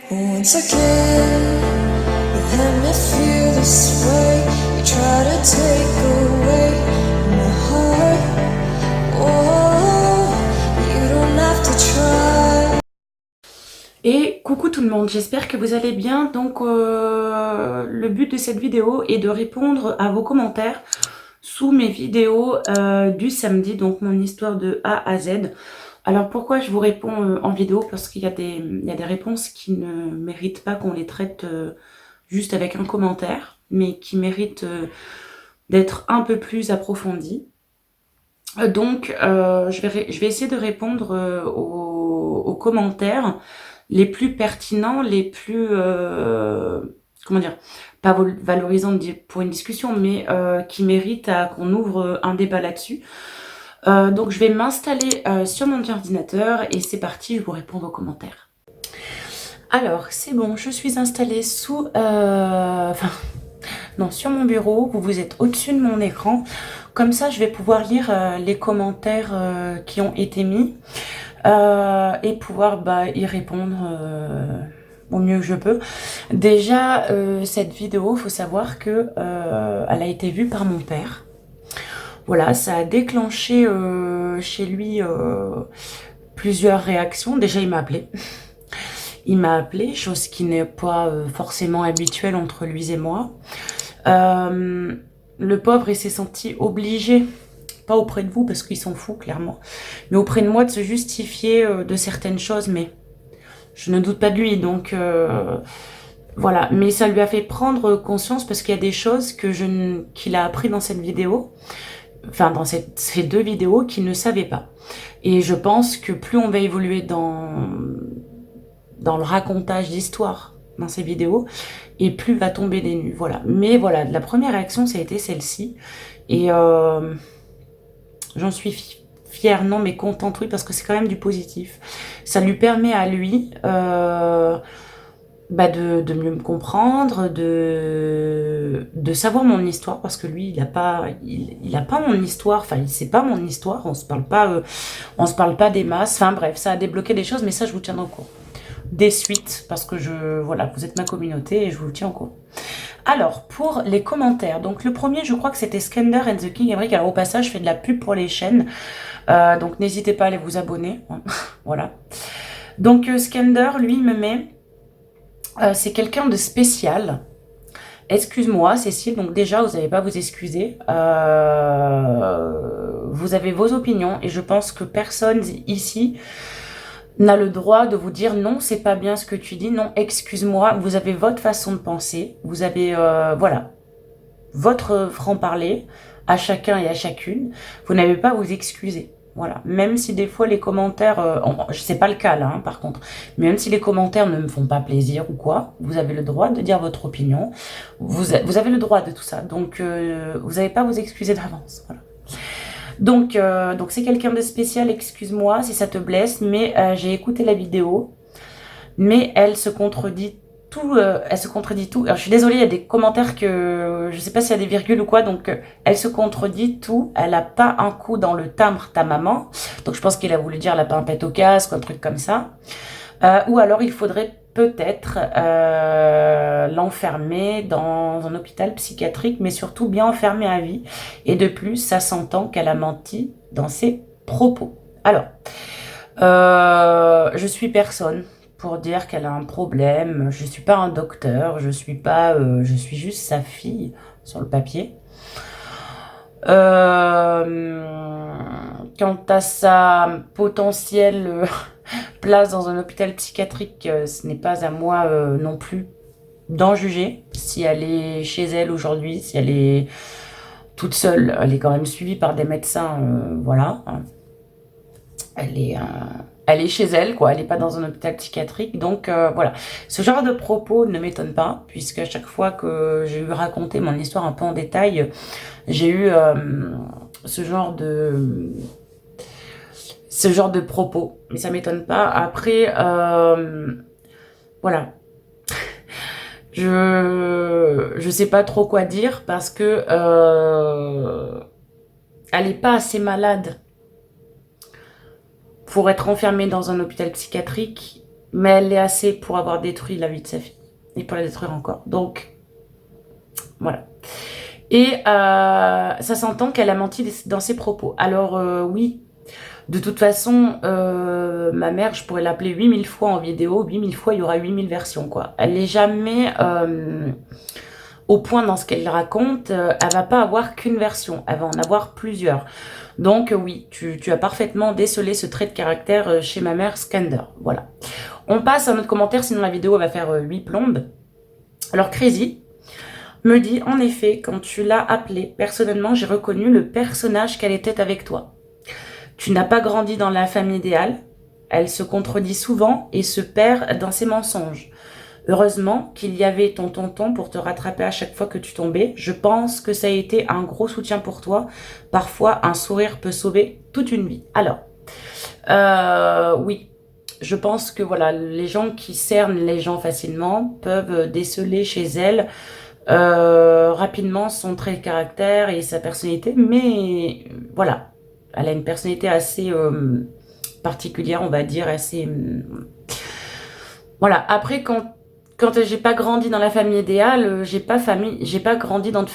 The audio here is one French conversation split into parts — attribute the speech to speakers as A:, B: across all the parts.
A: Once again, you let me feel this way. You try to take away my heart. Oh, you don't have to try.
B: Et coucou tout le monde, j'espère que vous allez bien. Donc le but de cette vidéo est de répondre à vos commentaires sous mes vidéos du samedi, donc mon histoire de A à Z. Alors pourquoi je vous réponds en vidéo? Parce qu'il y a des réponses qui ne méritent pas qu'on les traite juste avec un commentaire, mais qui méritent d'être un peu plus approfondies. Donc je vais essayer de répondre aux commentaires les plus pertinents, les plus, comment dire, pas valorisants pour une discussion, mais qui méritent qu'on ouvre un débat là-dessus. Donc je vais m'installer sur mon ordinateur et c'est parti, je vous réponds aux commentaires. Alors c'est bon, je suis installée sur mon bureau, vous êtes au-dessus de mon écran. Comme ça, je vais pouvoir lire les commentaires qui ont été mis et pouvoir y répondre au mieux que je peux. Déjà, cette vidéo, il faut savoir que elle a été vue par mon père. Voilà, ça a déclenché chez lui plusieurs réactions. Déjà, il m'a appelé. Il m'a appelé, chose qui n'est pas forcément habituelle entre lui et moi. Le pauvre, il s'est senti obligé, pas auprès de vous parce qu'il s'en fout clairement, mais auprès de moi de se justifier de certaines choses, mais je ne doute pas de lui, donc voilà. Mais ça lui a fait prendre conscience parce qu'il y a des choses qu'il a appris dans cette vidéo, enfin dans ces deux vidéos qu'il ne savait pas. Et je pense que plus on va évoluer dans le racontage d'histoire dans ces vidéos, et plus va tomber des nues, voilà. Mais voilà, la première réaction, ça a été celle-ci, et j'en suis fière, non mais contente, oui, parce que c'est quand même du positif. Ça lui permet à lui de mieux me comprendre, de savoir mon histoire, parce que lui, il a pas mon histoire, enfin, il sait pas mon histoire, on se parle pas des masses, enfin bref, ça a débloqué des choses, mais ça, je vous tiendrai au courant. Des suites, parce que voilà, vous êtes ma communauté et je vous tiens au courant. Alors, pour les commentaires, donc le premier, je crois que c'était Skender and the King Emmerich. Alors au passage, je fais de la pub pour les chaînes, donc n'hésitez pas à aller vous abonner, voilà. Donc Skender, lui, me met, c'est quelqu'un de spécial. Excuse-moi, Cécile, donc déjà, vous n'allez pas vous excuser. Vous avez vos opinions et je pense que personne ici n'a le droit de vous dire non, c'est pas bien ce que tu dis, non, excuse-moi, vous avez votre façon de penser, vous avez, voilà, votre franc-parler à chacun et à chacune, vous n'avez pas à vous excuser, voilà, même si des fois les commentaires, c'est pas le cas là, hein, par contre, mais même si les commentaires ne me font pas plaisir ou quoi, vous avez le droit de dire votre opinion, vous avez le droit de tout ça, donc vous n'avez pas à vous excuser d'avance, voilà. Donc c'est quelqu'un de spécial, excuse-moi si ça te blesse, mais j'ai écouté la vidéo, mais elle se contredit tout. Alors je suis désolée, il y a des commentaires que je sais pas s'il y a des virgules ou quoi, donc elle se contredit tout. Elle a pas un coup dans le timbre ta maman, donc je pense qu'il a voulu dire elle a pas un pet au casque ou un truc comme ça. Ou alors il faudrait peut-être l'enfermer dans un hôpital psychiatrique, mais surtout bien enfermé à vie. Et de plus, ça s'entend qu'elle a menti dans ses propos. Alors, je suis personne pour dire qu'elle a un problème. Je suis pas un docteur, je suis juste sa fille sur le papier. Quant à sa potentielle place dans un hôpital psychiatrique, ce n'est pas à moi non plus d'en juger. Si elle est chez elle aujourd'hui, si elle est toute seule, elle est quand même suivie par des médecins, voilà. Elle est chez elle, quoi. Elle n'est pas dans un hôpital psychiatrique. Donc, voilà. Ce genre de propos ne m'étonne pas, puisque à chaque fois que j'ai eu raconté mon histoire un peu en détail, j'ai eu ce genre de propos. Mais ça m'étonne pas. Après, voilà. Je sais pas trop quoi dire parce que elle est pas assez malade pour être enfermée dans un hôpital psychiatrique, mais elle l'est assez pour avoir détruit la vie de sa fille et pour la détruire encore. Donc, voilà. Et ça s'entend qu'elle a menti dans ses propos. Alors, oui, de toute façon, ma mère, je pourrais l'appeler 8000 fois en vidéo. 8000 fois, il y aura 8000 versions, quoi. Elle n'est jamais au point dans ce qu'elle raconte. Elle va pas avoir qu'une version. Elle va en avoir plusieurs. Donc, oui, tu as parfaitement décelé ce trait de caractère chez ma mère, Skander. Voilà. On passe à notre commentaire, sinon la vidéo va faire 8 plombes. Alors, Crazy me dit, en effet, quand tu l'as appelée, personnellement, j'ai reconnu le personnage qu'elle était avec toi. Tu n'as pas grandi dans la famille idéale. Elle se contredit souvent et se perd dans ses mensonges. Heureusement qu'il y avait ton tonton pour te rattraper à chaque fois que tu tombais. Je pense que ça a été un gros soutien pour toi. Parfois, un sourire peut sauver toute une vie. Alors, oui, je pense que voilà, les gens qui cernent les gens facilement peuvent déceler chez elle rapidement son trait de caractère et sa personnalité. Mais voilà, elle a une personnalité assez particulière, on va dire, assez... voilà, après, quand j'ai pas grandi dans la famille idéale, j'ai pas grandi dans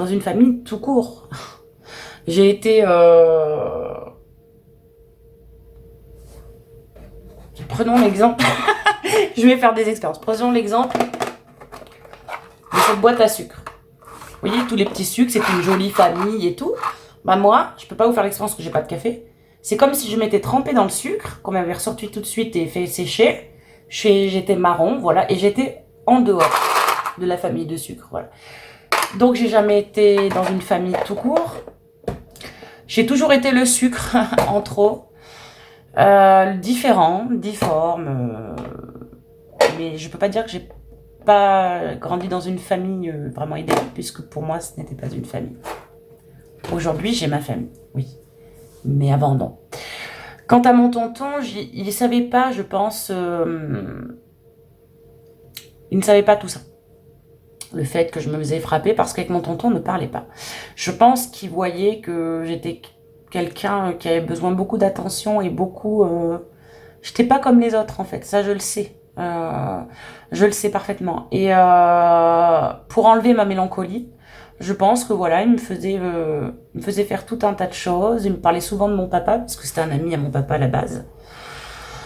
B: une famille tout court. J'ai été... Prenons l'exemple. Je vais faire des expériences. Prenons l'exemple de cette boîte à sucre. Vous voyez, tous les petits sucres, c'est une jolie famille et tout. Bah moi, je peux pas vous faire l'expérience que j'ai pas de café. C'est comme si je m'étais trempée dans le sucre, qu'on m'avait ressorti tout de suite et fait sécher. J'étais marron, voilà, et j'étais en dehors de la famille de sucre, voilà. Donc, j'ai jamais été dans une famille tout court. J'ai toujours été le sucre en trop. Différent, difforme. Mais je peux pas dire que j'ai pas grandi dans une famille vraiment idéale, puisque pour moi, ce n'était pas une famille. Aujourd'hui, j'ai ma famille, oui. Mais avant, non. Quant à mon tonton, il ne savait pas, je pense... il ne savait pas tout ça. Le fait que je me faisais frapper parce qu'avec mon tonton, on ne parlait pas. Je pense qu'il voyait que j'étais quelqu'un qui avait besoin de beaucoup d'attention et beaucoup... j'étais pas comme les autres, en fait. Ça, je le sais. Je le sais parfaitement. Et pour enlever ma mélancolie, je pense que voilà, il me faisait faire tout un tas de choses. Il me parlait souvent de mon papa, parce que c'était un ami à mon papa à la base.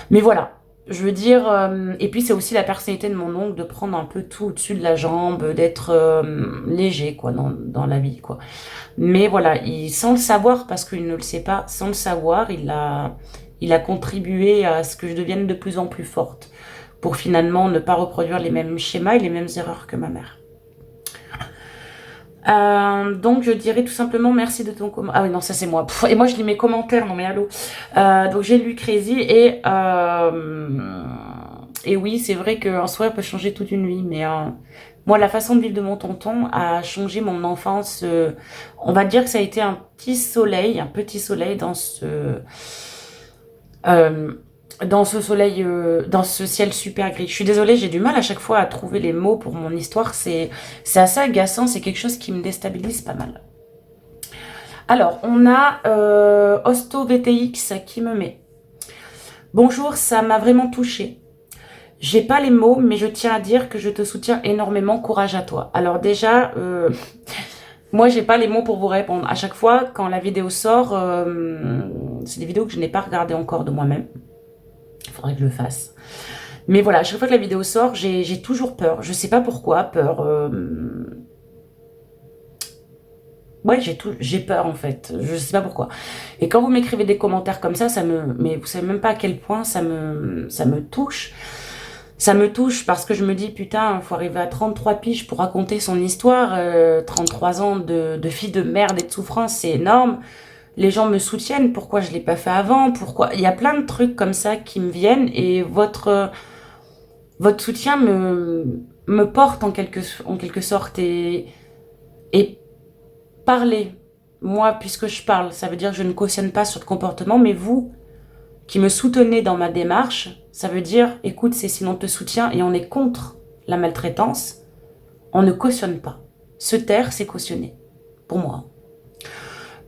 B: Mais voilà, je veux dire... et puis c'est aussi la personnalité de mon oncle de prendre un peu tout au-dessus de la jambe, d'être léger, quoi, dans la vie, quoi. Mais voilà, sans le savoir, parce qu'il ne le sait pas, sans le savoir, il a contribué à ce que je devienne de plus en plus forte, pour finalement ne pas reproduire les mêmes schémas et les mêmes erreurs que ma mère. Donc je dirais tout simplement merci de ton commentaire. Ah oui, non, ça c'est moi. Et moi je lis mes commentaires, non mais allô. Donc j'ai lu Crazy et oui, c'est vrai qu'un sourire peut changer toute une vie, mais moi la façon de vivre de mon tonton a changé mon enfance. On va dire que ça a été un petit soleil dans ce soleil, dans ce ciel super gris. Je suis désolée, j'ai du mal à chaque fois à trouver les mots pour mon histoire. C'est assez agaçant, c'est quelque chose qui me déstabilise pas mal. Alors, on a Hosto VTX qui me met. Bonjour, ça m'a vraiment touchée. J'ai pas les mots, mais je tiens à dire que je te soutiens énormément. Courage à toi. Alors déjà, moi, j'ai pas les mots pour vous répondre. À chaque fois, quand la vidéo sort, c'est des vidéos que je n'ai pas regardées encore de moi-même. Il faudrait que je le fasse. Mais voilà, à chaque fois que la vidéo sort, j'ai toujours peur. Je sais pas pourquoi, peur. Ouais, j'ai peur en fait. Je sais pas pourquoi. Et quand vous m'écrivez des commentaires comme ça, mais vous savez même pas à quel point ça me touche. Ça me touche parce que je me dis, putain, il faut arriver à 33 piges pour raconter son histoire. 33 ans de fille de merde et de souffrance, c'est énorme. Les gens me soutiennent, pourquoi je l'ai pas fait avant, pourquoi... Il y a plein de trucs comme ça qui me viennent et votre soutien me porte en quelque sorte et parler. Moi, puisque je parle, ça veut dire que je ne cautionne pas sur le comportement, mais vous qui me soutenez dans ma démarche, ça veut dire, écoute Cécile, on te soutient et on est contre la maltraitance, on ne cautionne pas. Se taire, c'est cautionner, pour moi.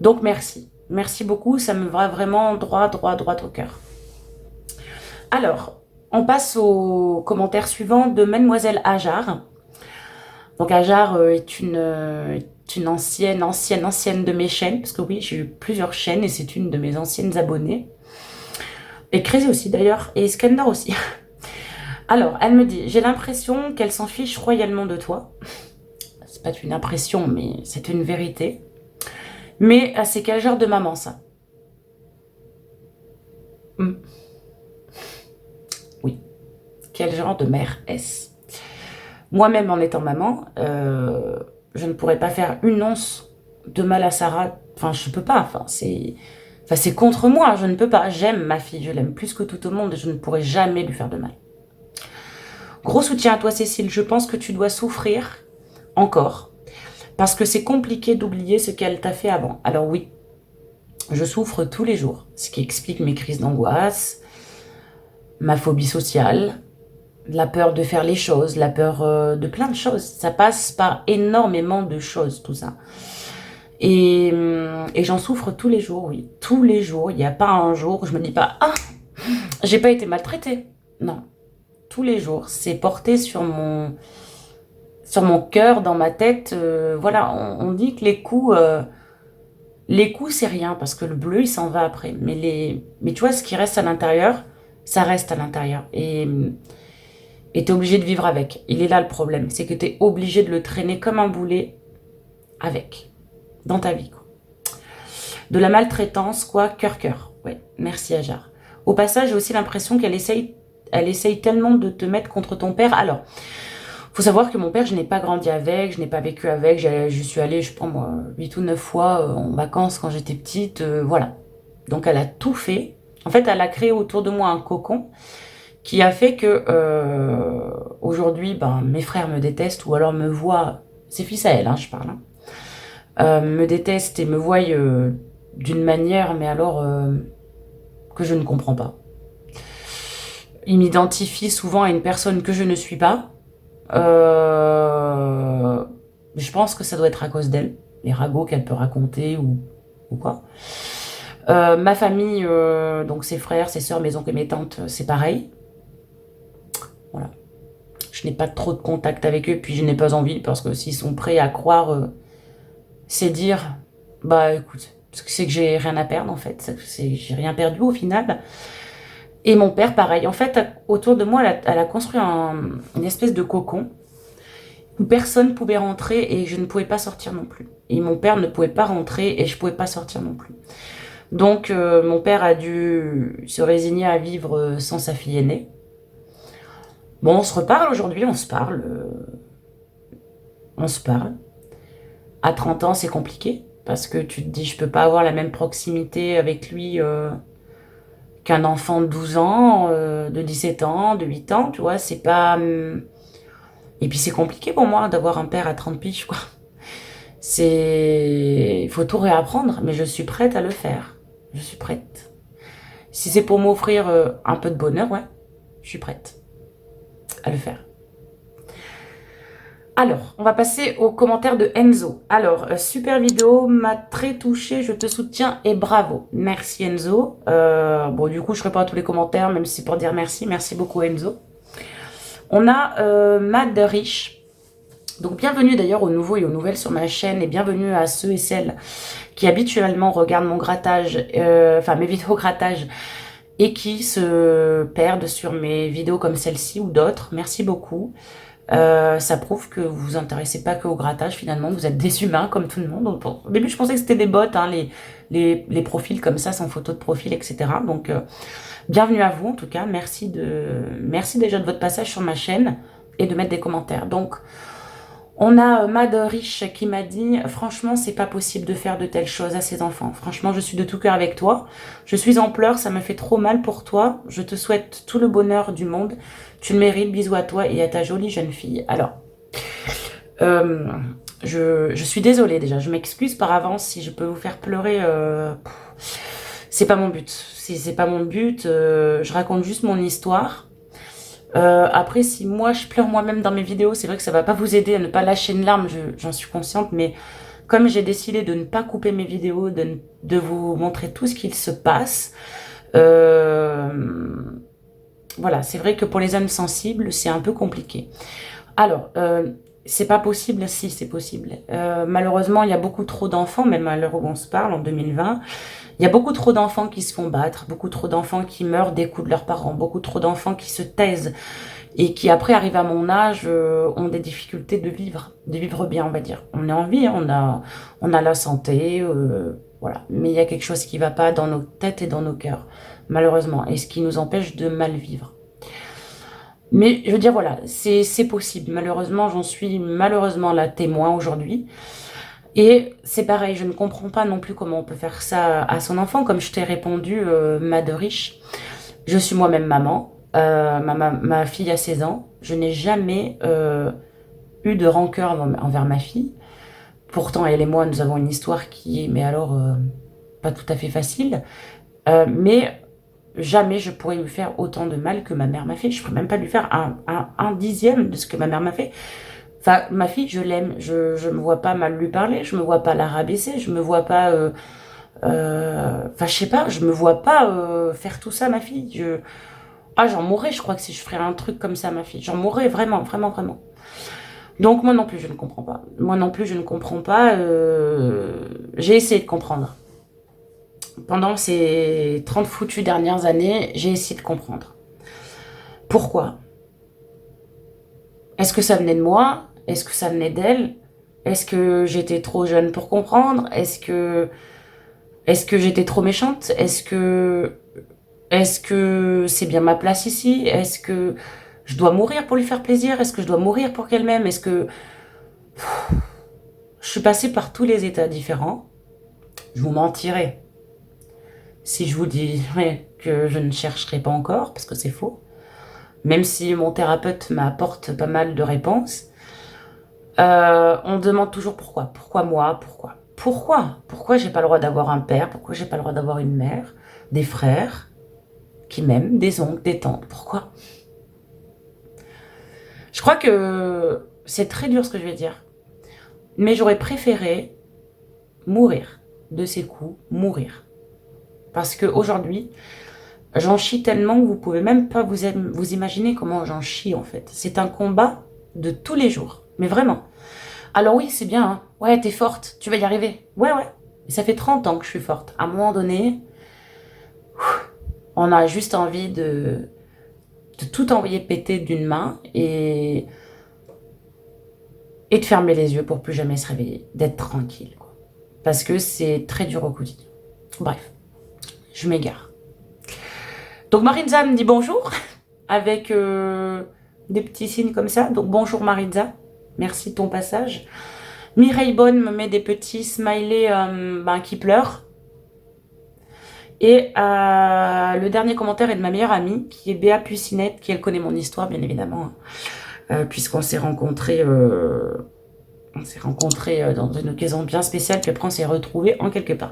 B: Donc merci. Merci beaucoup, ça me va vraiment droit au cœur. Alors, on passe au commentaire suivant de Mademoiselle Hajar. Donc Hajar est une ancienne de mes chaînes, parce que oui, j'ai eu plusieurs chaînes et c'est une de mes anciennes abonnées. Et Crazy aussi d'ailleurs, et Skender aussi. Alors, elle me dit, j'ai l'impression qu'elle s'en fiche royalement de toi. C'est pas une impression, mais c'est une vérité. Mais c'est quel genre de maman, ça? Oui. Quel genre de mère est-ce? Moi-même, en étant maman, je ne pourrais pas faire une once de mal à Sarah. Enfin, je peux pas. C'est contre moi. Je ne peux pas. J'aime ma fille. Je l'aime plus que tout au monde et je ne pourrais jamais lui faire de mal. Gros soutien à toi, Cécile. Je pense que tu dois souffrir encore parce que c'est compliqué d'oublier ce qu'elle t'a fait avant. Alors oui, je souffre tous les jours, ce qui explique mes crises d'angoisse, ma phobie sociale, la peur de faire les choses, la peur de plein de choses. Ça passe par énormément de choses, tout ça. Et j'en souffre tous les jours, oui. Tous les jours. Il n'y a pas un jour où je me dis pas « Ah, j'ai pas été maltraitée ». Non. Tous les jours. C'est porté sur mon cœur, dans ma tête. Voilà, on dit que les coups, c'est rien, parce que le bleu, il s'en va après. Mais tu vois, ce qui reste à l'intérieur, ça reste à l'intérieur. Et t'es obligé de vivre avec. Il est là le problème. C'est que t'es obligé de le traîner comme un boulet avec. Dans ta vie, quoi. De la maltraitance, quoi, cœur. Ouais, merci Hajar. Au passage, j'ai aussi l'impression qu'elle essaye tellement de te mettre contre ton père. Alors, faut savoir que mon père, je n'ai pas grandi avec, je n'ai pas vécu avec. Je suis allée, je pense, moi, 8 ou 9 fois en vacances quand j'étais petite. Voilà. Donc, elle a tout fait. En fait, elle a créé autour de moi un cocon qui a fait que aujourd'hui, mes frères me détestent ou alors me voient. C'est fils à elle, hein, je parle. Me détestent et me voient d'une manière, mais alors que je ne comprends pas. Ils m'identifient souvent à une personne que je ne suis pas. Je pense que ça doit être à cause d'elle, les ragots qu'elle peut raconter ou quoi. Ma famille, donc ses frères, ses sœurs, mes oncles et mes tantes, c'est pareil. Voilà. Je n'ai pas trop de contact avec eux, puis je n'ai pas envie, parce que s'ils sont prêts à croire, c'est dire, écoute, c'est que j'ai rien à perdre en fait, j'ai rien perdu au final. Et mon père, pareil. En fait, autour de moi, elle a construit une espèce de cocon où personne ne pouvait rentrer et je ne pouvais pas sortir non plus. Et mon père ne pouvait pas rentrer et je ne pouvais pas sortir non plus. Donc, mon père a dû se résigner à vivre sans sa fille aînée. Bon, on se reparle aujourd'hui, on se parle. À 30 ans, c'est compliqué parce que tu te dis, je peux pas avoir la même proximité avec lui qu'un enfant de 12 ans, de 17 ans, de 8 ans, tu vois, c'est pas... Et puis c'est compliqué pour moi d'avoir un père à 30 piges, quoi. Il faut tout réapprendre, mais je suis prête à le faire. Je suis prête. Si c'est pour m'offrir un peu de bonheur, ouais, je suis prête à le faire. Alors, on va passer aux commentaires de Enzo. Alors, super vidéo, m'a très touchée, je te soutiens et bravo. Merci Enzo. Bon, du coup, je réponds à tous les commentaires, même si c'est pour dire merci. Merci beaucoup Enzo. On a Mad Rich. Donc, bienvenue d'ailleurs aux nouveaux et aux nouvelles sur ma chaîne et bienvenue à ceux et celles qui habituellement regardent mon grattage, mes vidéos grattage et qui se perdent sur mes vidéos comme celle-ci ou d'autres. Merci beaucoup. Ça prouve que vous vous intéressez pas que au grattage finalement, vous êtes des humains comme tout le monde. Au début je pensais que c'était des bots, hein, les profils comme ça sans photo de profil, etc. Donc bienvenue à vous en tout cas, merci déjà de votre passage sur ma chaîne et de mettre des commentaires. Donc on a Mad Rich qui m'a dit « Franchement, c'est pas possible de faire de telles choses à ses enfants. Franchement, je suis de tout cœur avec toi. Je suis en pleurs, ça me fait trop mal pour toi. Je te souhaite tout le bonheur du monde. Tu le mérites, bisous à toi et à ta jolie jeune fille. » Alors, je suis désolée déjà. Je m'excuse par avance si je peux vous faire pleurer. C'est pas mon but. C'est pas mon but. Je raconte juste mon histoire. Après, si moi je pleure moi-même dans mes vidéos, c'est vrai que ça va pas vous aider à ne pas lâcher une larme, j'en suis consciente, mais comme j'ai décidé de ne pas couper mes vidéos, de vous montrer tout ce qu'il se passe, voilà, c'est vrai que pour les âmes sensibles, c'est un peu compliqué. Alors, c'est pas possible, si c'est possible. Malheureusement, il y a beaucoup trop d'enfants, même à l'heure où on se parle, en 2020, il y a beaucoup trop d'enfants qui se font battre, beaucoup trop d'enfants qui meurent des coups de leurs parents, beaucoup trop d'enfants qui se taisent et qui après arrivent à mon âge ont des difficultés de vivre bien, on va dire. On est en vie, hein, on a la santé, voilà. Mais il y a quelque chose qui va pas dans nos têtes et dans nos cœurs, malheureusement, et ce qui nous empêche de mal vivre. Mais je veux dire, voilà, c'est possible. Malheureusement, j'en suis malheureusement la témoin aujourd'hui. Et c'est pareil, je ne comprends pas non plus comment on peut faire ça à son enfant. Comme je t'ai répondu, ma de riche, je suis moi-même maman. Ma fille a 16 ans. Je n'ai jamais eu de rancœur envers ma fille. Pourtant, elle et moi, nous avons une histoire qui est, mais alors, pas tout à fait facile. Mais jamais je pourrais lui faire autant de mal que ma mère m'a fait. Je ne pourrais même pas lui faire un dixième de ce que ma mère m'a fait. Enfin, ma fille, je l'aime. Je me vois pas mal lui parler. Je me vois pas la rabaisser. Je me vois pas... Enfin, je sais pas. Je me vois pas faire tout ça à ma fille. J'en mourrais, je crois que si je ferais un truc comme ça à ma fille. J'en mourrais, vraiment, vraiment, vraiment. Donc, moi non plus, je ne comprends pas. Moi non plus, je ne comprends pas. J'ai essayé de comprendre. Pendant ces 30 foutues dernières années, j'ai essayé de comprendre. Pourquoi? Est-ce que ça venait de moi? Est-ce que ça venait d'elle? Est-ce que j'étais trop jeune pour comprendre? Est-ce que j'étais trop méchante? Est-ce que c'est bien ma place ici? Est-ce que je dois mourir pour lui faire plaisir? Est-ce que je dois mourir pour qu'elle m'aime? Est-ce que... Je suis passée par tous les états différents. Je vous mentirais si je vous dirais que je ne chercherai pas encore, parce que c'est faux. Même si mon thérapeute m'apporte pas mal de réponses, on demande toujours pourquoi. Pourquoi moi? Pourquoi? Pourquoi j'ai pas le droit d'avoir un père? Pourquoi j'ai pas le droit d'avoir une mère? Des frères qui m'aiment, des oncles, des tantes? Pourquoi? Je crois que c'est très dur ce que je vais dire, mais j'aurais préféré mourir de ces coups, mourir. Parce qu'aujourd'hui, j'en chie tellement que vous pouvez même pas vous imaginer comment j'en chie en fait. C'est un combat de tous les jours, mais vraiment. Alors oui, c'est bien, hein. Ouais, t'es forte, tu vas y arriver. Ouais. Et ça fait 30 ans que je suis forte. À un moment donné, on a juste envie de tout envoyer péter d'une main et de fermer les yeux pour plus jamais se réveiller, d'être tranquille, quoi. Parce que c'est très dur au quotidien. Bref, je m'égare. Donc Maritza me dit bonjour, avec des petits signes comme ça. Donc bonjour Maritza, merci de ton passage. Mireille Bonne me met des petits smileys qui pleurent. Et le dernier commentaire est de ma meilleure amie, qui est Béa Pucinette, qui elle connaît mon histoire, bien évidemment, puisqu'on s'est rencontrés dans une occasion bien spéciale, puis après on s'est retrouvés en quelque part.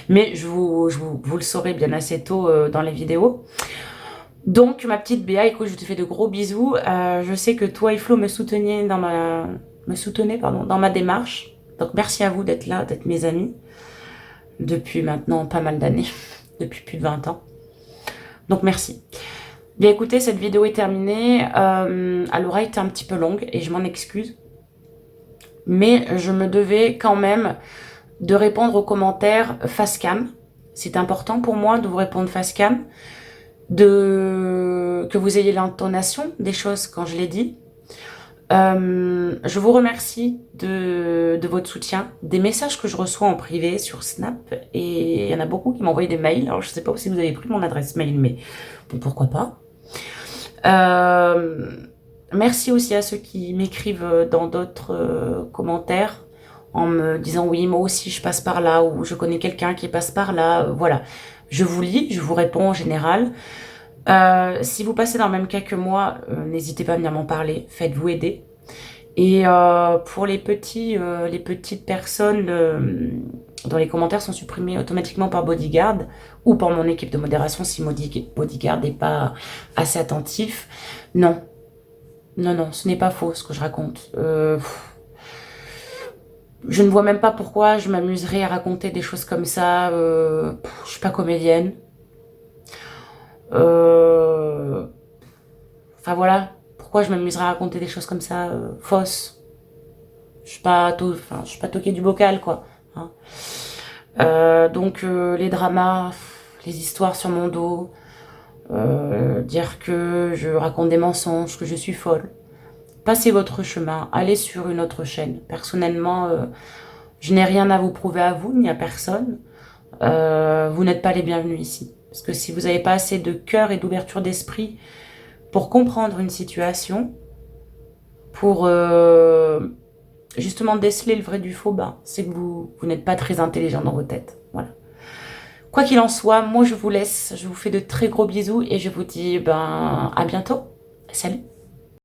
B: Mais vous le saurez bien assez tôt dans les vidéos. Donc ma petite Béa, écoute, je te fais de gros bisous. Je sais que toi et Flo me soutenez dans ma démarche. Donc merci à vous d'être là, d'être mes amis. Depuis maintenant pas mal d'années, depuis plus de 20 ans. Donc merci. Bien écoutez, cette vidéo est terminée. Elle aura été un petit peu longue et je m'en excuse. Mais je me devais quand même de répondre aux commentaires face cam. C'est important pour moi de vous répondre face cam. Que vous ayez l'intonation des choses quand je l'ai dit. Je vous remercie de votre soutien, des messages que je reçois en privé sur Snap, et il y en a beaucoup qui m'ont envoyé des mails. Alors je sais pas si vous avez pris mon adresse mail, mais bon, pourquoi pas. Merci aussi à ceux qui m'écrivent dans d'autres commentaires en me disant oui, moi aussi je passe par là, ou je connais quelqu'un qui passe par là. Voilà, je vous lis, je vous réponds en général. Si vous passez dans le même cas que moi, n'hésitez pas à venir m'en parler, faites-vous aider. Et pour les petites personnes dont les commentaires sont supprimés automatiquement par Bodyguard ou par mon équipe de modération si Bodyguard n'est pas assez attentif, non, ce n'est pas faux ce que je raconte. Je ne vois même pas pourquoi je m'amuserais à raconter des choses comme ça. Je suis pas comédienne. Enfin voilà, pourquoi je m'amuserais à raconter des choses comme ça, fausses. Je suis pas, je suis pas toquée du bocal, quoi. Hein. Donc les dramas, les histoires sur mon dos, dire que je raconte des mensonges, que je suis folle. Passez votre chemin, allez sur une autre chaîne. Personnellement, je n'ai rien à vous prouver à vous, ni à personne. Vous n'êtes pas les bienvenus ici. Parce que si vous n'avez pas assez de cœur et d'ouverture d'esprit pour comprendre une situation, pour justement déceler le vrai du faux, c'est que vous n'êtes pas très intelligent dans vos têtes. Voilà. Quoi qu'il en soit, moi je vous laisse, je vous fais de très gros bisous et je vous dis à bientôt. Salut!